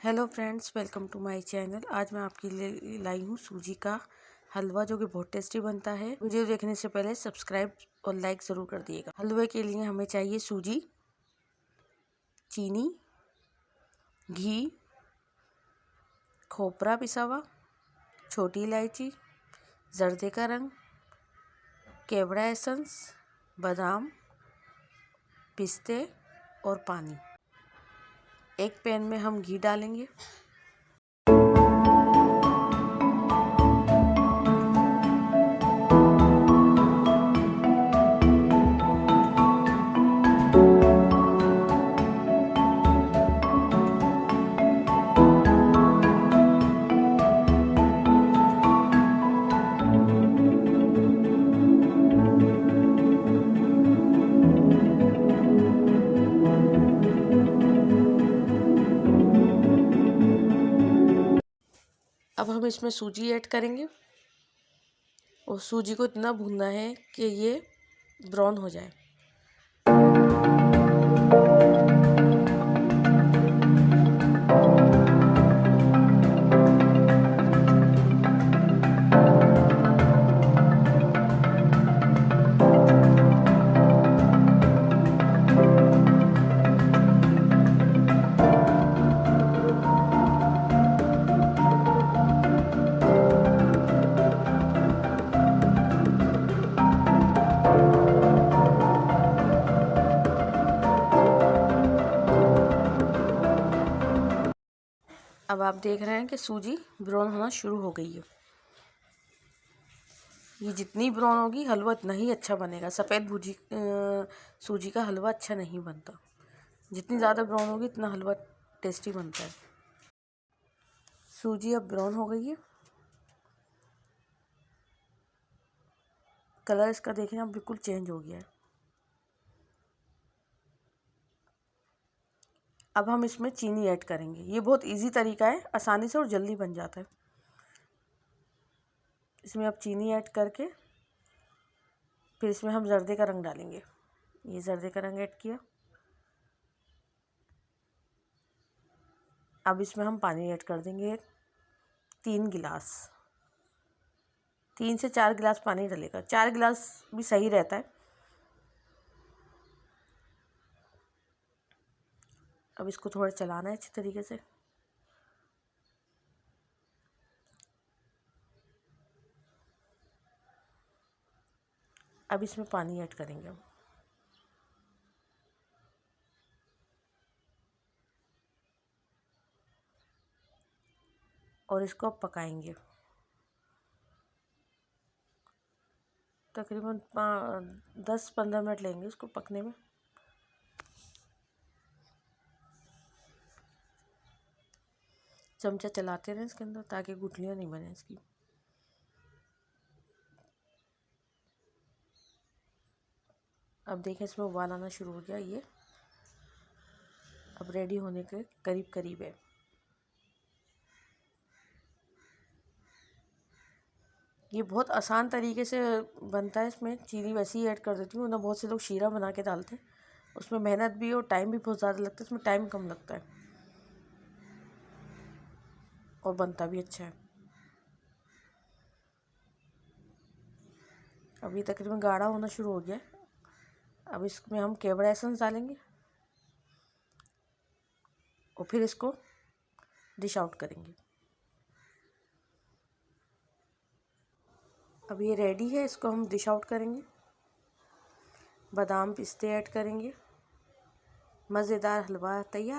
Hello friends, welcome to my channel. आज मैं आपके लिए लाई हूँ सूजी का हलवा, जो कि बहुत टेस्टी बनता है। वीडियो देखने से पहले सब्सक्राइब और लाइक ज़रूर कर दिएगा। हलवे के लिए हमें चाहिए सूजी, चीनी, घी, खोपरा पिसा हुआ, छोटी इलायची, जर्दे का रंग, केवड़ा एसेंस, बादाम, पिस्ते और पानी। एक पैन में हम घी डालेंगे। अब हम इसमें सूजी ऐड करेंगे और सूजी को इतना भूनना है कि ये ब्राउन हो जाए। अब आप देख रहे हैं कि सूजी ब्राउन होना शुरू हो गई है। ये जितनी ब्राउन होगी हलवा उतना ही अच्छा बनेगा। सफ़ेद सूजी का हलवा अच्छा नहीं बनता। जितनी ज़्यादा ब्राउन होगी उतना हलवा टेस्टी बनता है। सूजी अब ब्राउन हो गई है। कलर इसका देखिए अब बिल्कुल चेंज हो गया है। अब हम इसमें चीनी ऐड करेंगे। ये बहुत इजी तरीका है, आसानी से और जल्दी बन जाता है। इसमें अब चीनी ऐड करके फिर इसमें हम जर्दे का रंग डालेंगे। ये जर्दे का रंग ऐड किया। अब इसमें हम पानी ऐड कर देंगे 3 गिलास। 3 से 4 गिलास पानी डलेगा। 4 गिलास भी सही रहता है। अब इसको थोड़ा चलाना है अच्छी तरीके से। अब इसमें पानी ऐड करेंगे हम। और इसको अब पकाएंगे। तकरीबन 10-15 मिनट लेंगे इसको पकने में। चमचा चलाते रहें इसके अंदर ताकि गुठलियाँ नहीं बने इसकी। अब देखें इसमें उबाल आना शुरू हो गया। ये अब रेडी होने के करीब करीब है। ये बहुत आसान तरीके से बनता है। इसमें चीनी वैसे ही ऐड कर देती हूँ ना। बहुत से लोग शीरा बना के डालते हैं, उसमें मेहनत भी और टाइम भी बहुत ज़्यादा लगता है। इसमें टाइम कम लगता है और बनता भी अच्छा है। अब ये तकरीबन गाढ़ा होना शुरू हो गया है। अब इसमें हम केवड़ा एसेंस डालेंगे और फिर इसको डिश आउट करेंगे। अब ये रेडी है, इसको हम डिश आउट करेंगे। बादाम पिस्ते ऐड करेंगे। मज़ेदार हलवा तैयार।